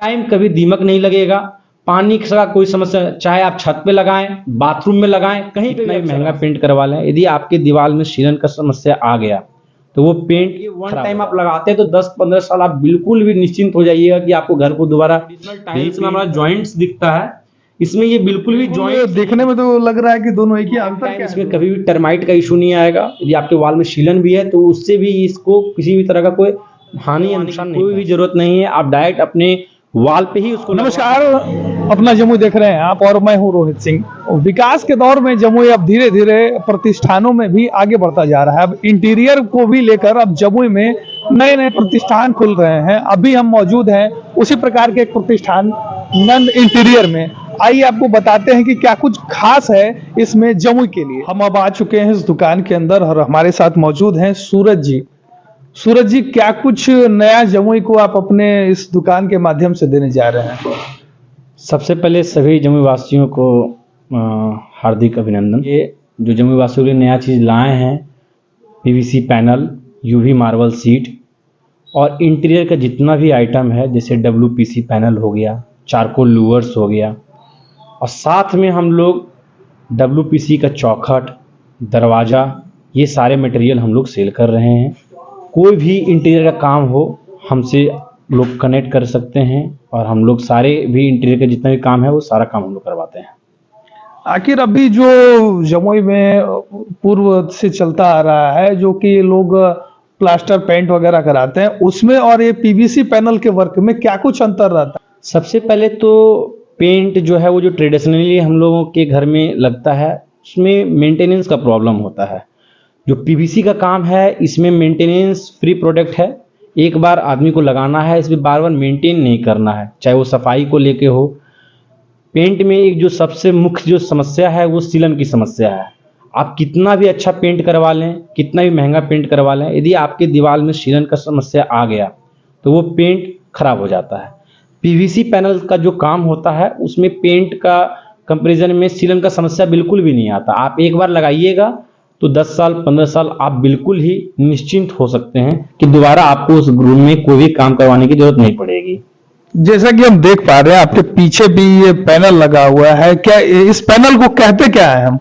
Time कभी दीमक नहीं लगेगा। पानी का कोई समस्या, चाहे आप छत पे लगाएं, बाथरूम में लगाएं, कहीं पे भी महंगा पेंट करवा लें, यदि आपके दीवार में सीलन का समस्या आ गया तो वो पेंट वन टाइम आप लगाते हैं तो 10-15 साल आप बिल्कुल भी निश्चिंत हो जाइएगा कि आपको घर को दोबारा। टाइल्स में हमारा जॉइंट्स दिखता है, इसमें ये बिल्कुल भी जॉइंट देखने में तो लग रहा है कि दोनों एक ही अंतर क्या है? इसमें कभी भी टर्माइट का इशू नहीं आएगा। यदि आपके वॉल में सीलन भी है तो उससे भी इसको किसी भी तरह का कोई हानि या नुकसान कोई भी जरूरत नहीं है। आप डायरेक्ट अपने वॉल पे ही उसको। नमस्कार, अपना जमुई देख रहे हैं आप और मैं हूं रोहित सिंह। विकास के दौर में जमुई अब धीरे धीरे प्रतिष्ठानों में भी आगे बढ़ता जा रहा है। अब इंटीरियर को भी लेकर अब जमुई में नए नए प्रतिष्ठान खुल रहे हैं। अभी हम मौजूद हैं उसी प्रकार के एक प्रतिष्ठान नंद इंटीरियर में। आइए आपको बताते हैं कि क्या कुछ खास है इसमें जमुई के लिए। हम अब आ चुके हैं इस दुकान के अंदर और हमारे साथ मौजूद हैं सूरज जी। सूरज जी, क्या कुछ नया जमुई को आप अपने इस दुकान के माध्यम से देने जा रहे हैं? सबसे पहले सभी जमुई वासियों को हार्दिक अभिनंदन। ये जो जमुई वासियों के लिए नया चीज़ लाए हैं, PVC panel, UV marble seat और इंटीरियर का जितना भी आइटम है, जैसे डब्ल्यूपीसी पैनल हो गया, चारकोल लूवर्स हो गया, और साथ में हम लोग डब्ल्यूपीसी का चौखट, दरवाज़ा, ये सारे मटेरियल हम लोग सेल कर रहे हैं। कोई भी इंटीरियर का काम हो हमसे लोग कनेक्ट कर सकते हैं और हम लोग सारे भी इंटीरियर का जितना भी काम है वो सारा काम हम लोग करवाते हैं। आखिर अभी जो जमुई में पूर्व से चलता आ रहा है, जो कि लोग प्लास्टर पेंट वगैरह कराते हैं, उसमें और ये पीवीसी पैनल के वर्क में क्या कुछ अंतर रहता है? सबसे पहले तो पेंट जो है वो जो ट्रेडिशनली हम लोगों के घर में लगता है उसमें मेंटेनेंस का प्रॉब्लम होता है। जो पीवीसी का काम है इसमें मेंटेनेंस फ्री प्रोडक्ट है। एक बार आदमी को लगाना है, इसमें बार बार मेंटेन नहीं करना है, चाहे वो सफाई को लेके हो। पेंट में एक जो सबसे मुख्य जो समस्या है वो सीलन की समस्या है। आप कितना भी अच्छा पेंट करवा लें, कितना भी महंगा पेंट करवा लें, यदि आपके दीवार में सीलन का समस्या आ गया तो वो पेंट खराब हो जाता है। पीवीसी पैनल का जो काम होता है उसमें पेंट का कंपैरिजन में सीलन का समस्या बिल्कुल भी नहीं आता। आप एक बार लगाइएगा तो 10 साल 15 साल आप बिल्कुल ही निश्चिंत हो सकते हैं कि दोबारा आपको उस रूम में कोई भी काम करवाने की जरूरत नहीं पड़ेगी। जैसा कि हम देख पा रहे हैं आपके पीछे भी ये पैनल लगा हुआ है, क्या इस पैनल को कहते क्या है हम?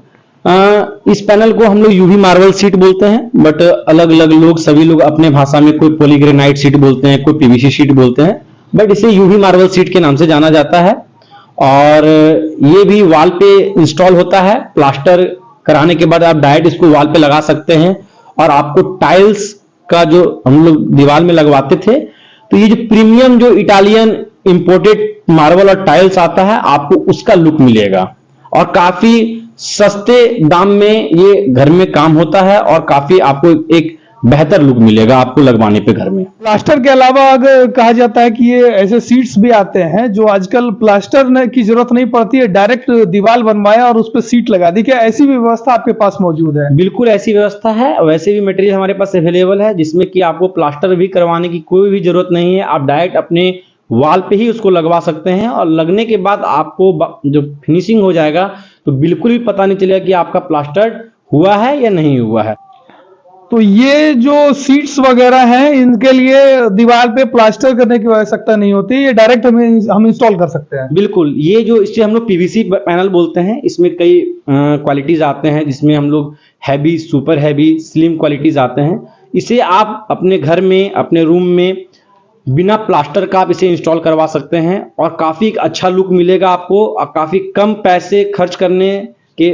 इस पैनल को हम लोग यूवी मार्बल सीट बोलते हैं, बट अलग अलग लोग, सभी लोग अपने भाषा में कोई पॉलीग्रेनाइट सीट बोलते हैं, कोई पीवीसी सीट बोलते हैं, बट इसे यूवी मार्बल सीट के नाम से जाना जाता है। और ये भी वॉल पे इंस्टॉल होता है। प्लास्टर कराने के बाद आप डायरेक्ट इसको वॉल पे लगा सकते हैं। और आपको टाइल्स का जो हम लोग दीवार में लगवाते थे, तो ये जो प्रीमियम जो इटालियन इंपोर्टेड मार्बल और टाइल्स आता है आपको उसका लुक मिलेगा और काफी सस्ते दाम में ये घर में काम होता है और काफी आपको एक बेहतर लुक मिलेगा आपको लगवाने पे घर में। प्लास्टर के अलावा अगर कहा जाता है कि ये ऐसे सीट्स भी आते हैं जो आजकल प्लास्टर की जरूरत नहीं पड़ती है, डायरेक्ट दीवार बनवाया और उस पर सीट लगा दी। क्या ऐसी भी व्यवस्था आपके पास मौजूद है? बिल्कुल ऐसी व्यवस्था है। वैसे भी मटेरियल हमारे पास अवेलेबल है जिसमें कि आपको प्लास्टर भी करवाने की कोई भी जरूरत नहीं है। आप डायरेक्ट अपने वॉल पे ही उसको लगवा सकते हैं और लगने के बाद आपको जो फिनिशिंग हो जाएगा तो बिल्कुल भी पता नहीं चलेगा कि आपका प्लास्टर हुआ है या नहीं हुआ है। तो ये जो सीट्स वगैरह हैं इनके लिए दीवार पे प्लास्टर करने की आवश्यकता नहीं होती, ये डायरेक्ट हम इंस्टॉल कर सकते हैं। बिल्कुल, ये जो इसे हम लोग पीवीसी पैनल बोलते हैं, इसमें कई क्वालिटीज आते हैं जिसमें हम लोग heavy, super heavy, slim qualities आते हैं। इसे आप अपने घर में, अपने रूम में बिना प्लास्टर का आप इसे इंस्टॉल करवा सकते हैं और काफी अच्छा लुक मिलेगा आपको और काफी कम पैसे खर्च करने के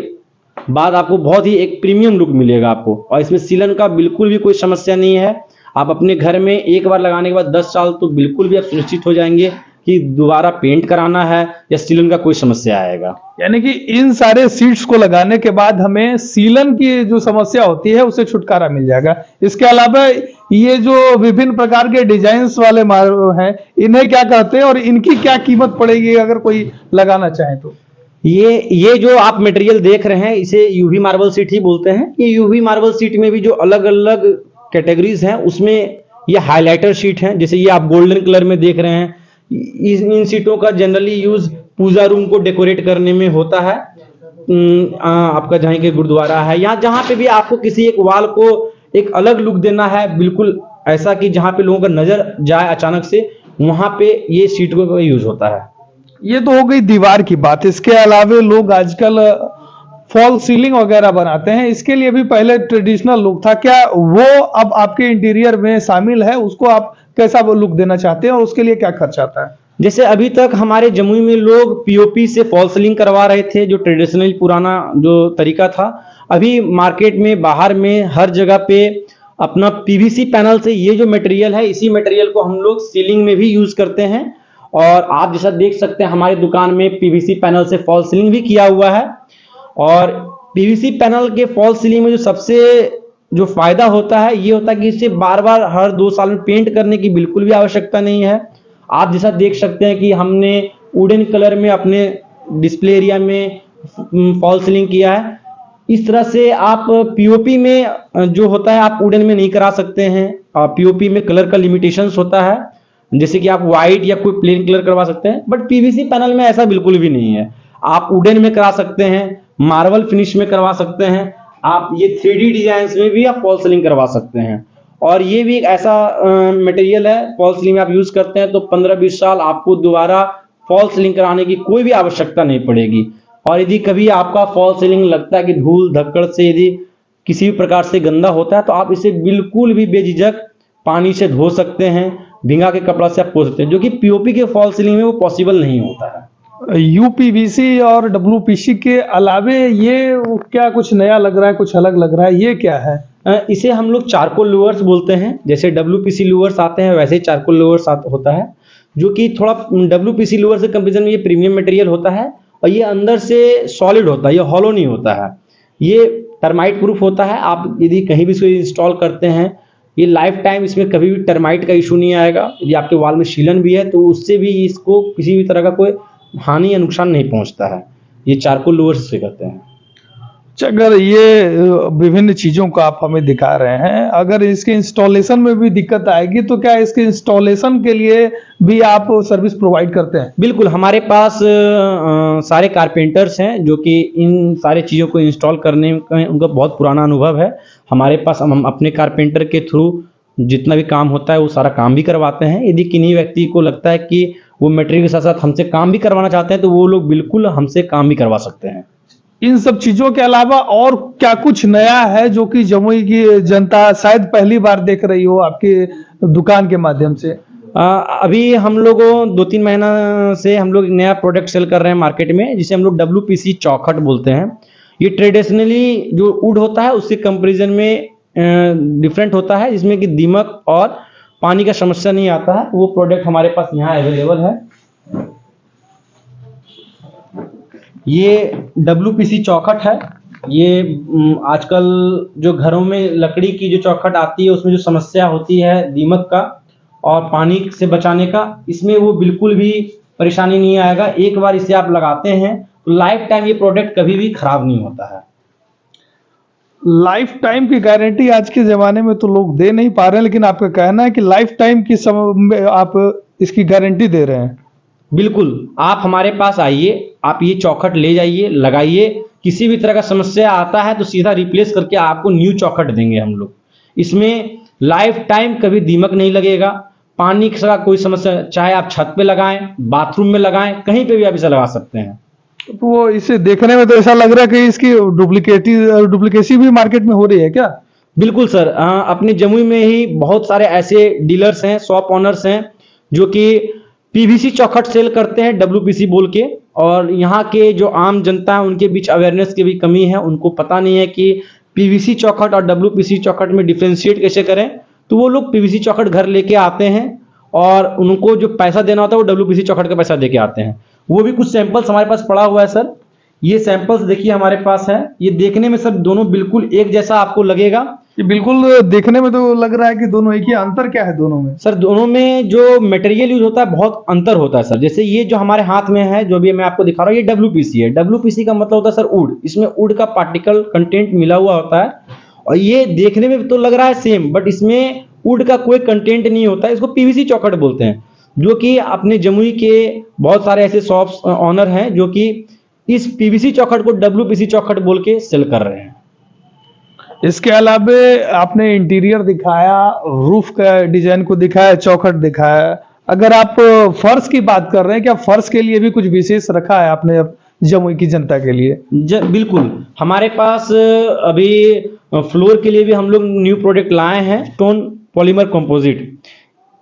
बाद आपको बहुत ही एक प्रीमियम लुक मिलेगा आपको। और इसमें सीलन का बिल्कुल भी कोई समस्या नहीं है। आप अपने घर में एक बार लगाने के बाद 10 साल तो बिल्कुल भी आप सुनिश्चित हो जाएंगे कि दोबारा पेंट कराना है या सीलन का कोई समस्या आएगा। यानी कि इन सारे सीट्स को लगाने के बाद हमें सीलन की जो समस्या होती है उससे छुटकारा मिल जाएगा। इसके अलावा ये जो विभिन्न प्रकार के डिजाइन्स वाले हैं, इन्हें क्या कहते हैं और इनकी क्या कीमत पड़ेगी अगर कोई लगाना चाहे तो? ये जो आप मटेरियल देख रहे हैं इसे यूवी मार्बल सीट ही बोलते हैं। ये यूवी मार्बल सीट में भी जो अलग अलग कैटेगरीज हैं उसमें ये हाइलाइटर सीट हैं। जैसे ये आप गोल्डन कलर में देख रहे हैं, इन सीटों का जनरली यूज पूजा रूम को डेकोरेट करने में होता है। आपका जहाँ के गुरुद्वारा है, यहाँ जहाँ पे भी आपको किसी एक वॉल को एक अलग लुक देना है, बिल्कुल ऐसा कि जहाँ पे लोगों का नजर जाए अचानक से, वहां पे ये सीटों का यूज होता है। ये तो हो गई दीवार की बात। इसके अलावा लोग आजकल फॉल सीलिंग वगैरह बनाते हैं, इसके लिए भी पहले ट्रेडिशनल लुक था, क्या वो अब आपके इंटीरियर में शामिल है? उसको आप कैसा लुक देना चाहते हैं और उसके लिए क्या खर्च आता है? जैसे अभी तक हमारे जमुई में लोग पीओपी से फॉल सीलिंग करवा रहे थे, जो ट्रेडिशनल पुराना जो तरीका था। अभी मार्केट में, बाहर में, हर जगह पे अपना पीवीसी पैनल से ये जो मटेरियल है, इसी मटेरियल को हम लोग सीलिंग में भी यूज करते हैं। और आप जैसा देख सकते हैं हमारी दुकान में पीवीसी पैनल से फॉल सीलिंग भी किया हुआ है। और पीवीसी पैनल के फॉल सीलिंग में जो सबसे जो फायदा होता है, ये होता है कि इसे बार बार हर 2 साल में पेंट करने की बिल्कुल भी आवश्यकता नहीं है। आप जैसा देख सकते हैं कि हमने वुडन कलर में अपने डिस्प्ले एरिया में फॉल सीलिंग किया है। इस तरह से आप पीओपी में जो होता है आप वुडन में नहीं करा सकते हैं। पीओपी में कलर का लिमिटेशंस होता है, जैसे कि आप व्हाइट या कोई प्लेन कलर करवा सकते हैं, बट पीवीसी पैनल में ऐसा बिल्कुल भी नहीं है। आप वुडन में करा सकते हैं, मार्बल फिनिश में करवा सकते हैं, आप ये 3D डिजाइन में भी आप फॉल सीलिंग करवा सकते हैं। और ये भी एक ऐसा मटेरियल है, फॉल सीलिंग में आप यूज करते हैं तो 15-20 साल आपको दोबारा फॉल सीलिंग कराने की कोई भी आवश्यकता नहीं पड़ेगी। और यदि कभी आपका फॉल सीलिंग लगता है कि धूल धक्कड़ से यदि किसी भी प्रकार से गंदा होता है, तो आप इसे बिल्कुल भी बेझिझक पानी से धो सकते हैं, भिंगा के कपड़ा से आप पोंछ सकते हैं, जो कि पीओपी के फॉल सीलिंग में वो पॉसिबल नहीं होता है। यूपीवीसी और डब्ल्यूपीसी के अलावे ये क्या कुछ नया लग रहा है, कुछ अलग लग रहा है, ये क्या है? इसे हम लोग चारकोल लूवर्स बोलते हैं। जैसे डब्ल्यूपीसी लूवर्स आते हैं वैसे ही चारकोल लूवर्स होता है, जो कि थोड़ा डब्ल्यूपीसी लूवर से कंपेरिजन में ये प्रीमियम मटेरियल होता है। और ये अंदर से सॉलिड होता है, ये हॉलो नहीं होता है। ये टर्माइट प्रूफ होता है। आप यदि कहीं भी इसको इंस्टॉल करते हैं, ये लाइफ टाइम इसमें कभी भी टर्माइट का इशू नहीं आएगा। यदि आपके वाल में शीलन भी है तो उससे भी इसको किसी भी तरह का कोई हानि या नुकसान नहीं पहुंचता है। ये चारकोल लूवर से करते हैं। अगर ये विभिन्न चीजों को आप हमें दिखा रहे हैं, अगर इसके इंस्टॉलेशन में भी दिक्कत आएगी तो क्या इसके इंस्टॉलेशन के लिए भी आप सर्विस प्रोवाइड करते हैं? बिल्कुल, हमारे पास सारे कारपेंटर्स हैं जो कि इन सारे चीज़ों को इंस्टॉल करने में उनका बहुत पुराना अनुभव है। हमारे पास हम अपने कारपेंटर के थ्रू जितना भी काम होता है वो सारा काम भी करवाते हैं। यदि किन्हीं व्यक्ति को लगता है कि वो मटेरियल के साथ साथ हमसे काम भी करवाना चाहते हैं तो वो लोग बिल्कुल हमसे काम भी करवा सकते हैं। इन सब चीजों के अलावा और क्या कुछ नया है जो कि जमुई की जनता शायद पहली बार देख रही हो आपकी दुकान के माध्यम से? अभी हम लोगों 2-3 महीना से हम लोग नया प्रोडक्ट सेल कर रहे हैं मार्केट में, जिसे हम लोग डब्ल्यूपीसी चौखट बोलते हैं। ये ट्रेडिशनली जो वुड होता है उसके कंपेरिजन में डिफरेंट होता है, जिसमें कि दीमक और पानी का समस्या नहीं आता है। वो प्रोडक्ट हमारे पास यहाँ अवेलेबल है। ये डब्ल्यूपीसी चौखट है। ये आजकल जो घरों में लकड़ी की जो चौखट आती है उसमें जो समस्या होती है दीमक का और पानी से बचाने का, इसमें वो बिल्कुल भी परेशानी नहीं आएगा। एक बार इसे आप लगाते हैं तो लाइफ टाइम ये प्रोडक्ट कभी भी खराब नहीं होता है। लाइफ टाइम की गारंटी आज के जमाने में तो लोग दे नहीं पा रहे हैं, लेकिन आपका कहना है कि लाइफ टाइम की समय आप इसकी गारंटी दे रहे हैं? बिल्कुल, आप हमारे पास आइए, आप ये चौखट ले जाइए, लगाइए। किसी भी तरह का समस्या आता है तो सीधा रिप्लेस करके आपको न्यू चौखट देंगे हम लोग। इसमें लाइफ टाइम कभी दीमक नहीं लगेगा। पानी का कोई समस्या, चाहे आप छत पे लगाएं, बाथरूम में लगाएं, कहीं पे भी आप इसे लगा सकते हैं। तो वो इसे देखने में तो ऐसा लग रहा है कि इसकी डुप्लीकेसी भी मार्केट में हो रही है क्या? बिल्कुल सर, अपने जमुई में ही बहुत सारे ऐसे डीलर्स हैं, शॉप ओनर्स हैं जो कि पीवीसी चौखट सेल करते हैं डब्ल्यूपीसी बोल के। और यहाँ के जो आम जनता है उनके बीच अवेयरनेस की भी कमी है, उनको पता नहीं है कि पीवीसी चौखट और डब्ल्यूपीसी चौखट में डिफ्रेंशिएट कैसे करें। तो वो लोग पीवीसी चौखट घर लेके आते हैं और उनको जो पैसा देना होता है वो डब्ल्यूपीसी चौखट का पैसा देके आते हैं। वो भी कुछ सैंपल्स हमारे पास पड़ा हुआ है सर। ये सैंपल्स देखिए हमारे पास है। ये देखने में सर दोनों बिल्कुल एक जैसा आपको लगेगा। ये बिल्कुल देखने में तो लग रहा है कि दोनों एक ही। अंतर क्या है दोनों में? सर दोनों में जो मटेरियल यूज होता है बहुत अंतर होता है सर। जैसे ये जो हमारे हाथ में है, जो भी मैं आपको दिखा रहा हूँ, ये डब्ल्यूपीसी है। डब्ल्यूपीसी का मतलब होता है सर वुड। इसमें वुड का पार्टिकल कंटेंट मिला हुआ होता है और ये देखने में तो लग रहा है सेम, बट इसमें वुड का कोई कंटेंट नहीं होता है। इसको पीवीसी चौखट बोलते हैं, जो कि अपने जमुई के बहुत सारे ऐसे शॉप्स ऑनर हैं जो कि इस पीवीसी चौखट को डब्ल्यूपीसी चौखट बोल के सेल कर रहे हैं। इसके अलावा आपने इंटीरियर दिखाया, रूफ का डिजाइन को दिखाया, चौखट दिखाया, अगर आप फर्श की बात कर रहे हैं, क्या फर्श के लिए भी कुछ विशेष रखा है आपने जमुई की जनता के लिए? बिल्कुल, हमारे पास अभी फ्लोर के लिए भी हम लोग न्यू प्रोडक्ट लाए हैं, स्टोन पॉलीमर कंपोजिट।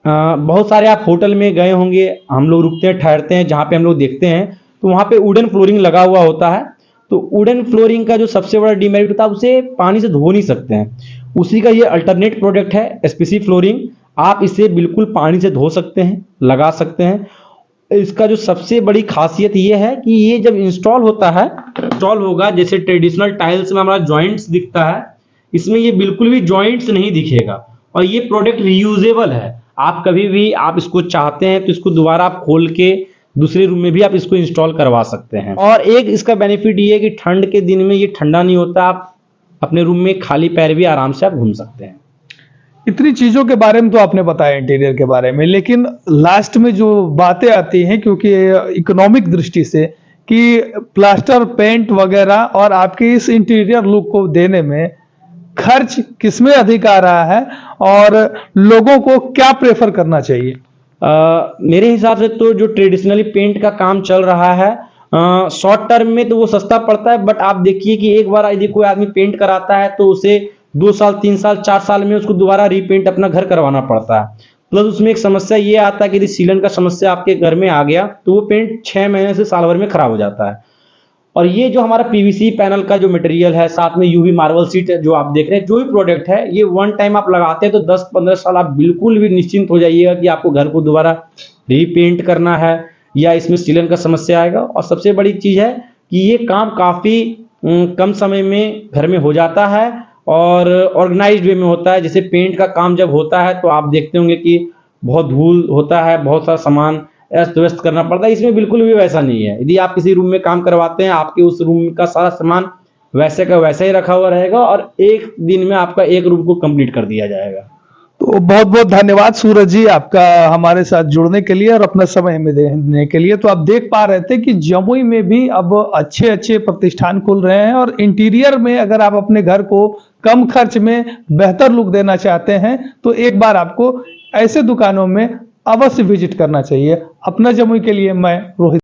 बहुत सारे आप होटल में गए होंगे, हम लोग रुकते हैं, ठहरते हैं, जहाँ पे हम लोग देखते हैं तो वहाँ पे वुडन फ्लोरिंग लगा हुआ होता है। तो वुडन फ्लोरिंग का जो सबसे बड़ा डिमेरिट होता है, उसे पानी से धो नहीं सकते हैं। उसी का ये अल्टरनेट प्रोडक्ट है एसपीसी फ्लोरिंग। आप इसे बिल्कुल पानी से धो सकते हैं, लगा सकते हैं। इसका जो सबसे बड़ी खासियत ये है कि ये जब इंस्टॉल होता है, इंस्टॉल होगा, जैसे ट्रेडिशनल टाइल्स में हमारा जॉइंट्स दिखता है, इसमें ये बिल्कुल भी जॉइंट्स नहीं दिखेगा। और ये प्रोडक्ट रीयूजेबल है। आप कभी भी आप इसको चाहते हैं तो इसको दोबारा आप खोल के दूसरे रूम में भी आप इसको इंस्टॉल करवा सकते हैं। और एक इसका बेनिफिट ये है कि ठंड के दिन में ये ठंडा नहीं होता, आप अपने रूम में खाली पैर भी आराम से आप घूम सकते हैं। इतनी चीजों के बारे में तो आपने बताया इंटीरियर के बारे में, लेकिन लास्ट में जो बातें आती हैं, क्योंकि इकोनॉमिक दृष्टि से, कि प्लास्टर पेंट वगैरह और आपके इस इंटीरियर लुक को देने में खर्च किसमें अधिक आ रहा है और लोगों को क्या प्रेफर करना चाहिए? मेरे हिसाब से तो जो ट्रेडिशनली पेंट का काम चल रहा है, शॉर्ट टर्म में तो वो सस्ता पड़ता है, बट आप देखिए कि एक बार यदि कोई आदमी पेंट कराता है तो उसे 2 साल 3 साल 4 साल में उसको दोबारा रीपेंट अपना घर करवाना पड़ता है। प्लस उसमें एक समस्या ये आता है कि यदि सीलन का समस्या आपके घर में आ गया तो वो पेंट 6 महीने से साल भर में खराब हो जाता है। और ये जो हमारा पीवीसी पैनल का जो मटेरियल है, साथ में यूवी मार्बल सीट जो आप देख रहे हैं, जो भी प्रोडक्ट है, ये वन टाइम आप लगाते हैं तो 10-15 साल आप बिल्कुल भी निश्चिंत हो जाइएगा कि आपको घर को दोबारा रीपेंट करना है या इसमें सीलन का समस्या आएगा। और सबसे बड़ी चीज है कि ये काम काफी कम समय में घर में हो जाता है और ऑर्गेनाइज्ड वे में होता है। जैसे पेंट का काम जब होता है तो आप देखते होंगे कि बहुत धूल होता है, बहुत सारा सामान अस्त व्यस्त करना पड़ता है। इसमें बिल्कुल भी वैसा नहीं है। यदि आप किसी रूम में काम करवाते हैं, आपके उस रूम का सारा सामान वैसे का वैसा ही रखा हुआ रहेगा और एक दिन में आपका एक रूम को कंप्लीट कर दिया जाएगा। तो बहुत बहुत धन्यवाद सूरज जी आपका हमारे साथ जुड़ने के लिए और अपना समय हमें देने के लिए। तो आप देख पा रहे थे कि जमुई में भी अब अच्छे अच्छे प्रतिष्ठान खुल रहे हैं और इंटीरियर में अगर आप अपने घर को कम खर्च में बेहतर लुक देना चाहते हैं तो एक बार आपको ऐसे दुकानों में अवश्य विजिट करना चाहिए। अपना जमुई के लिए मैं रोहित।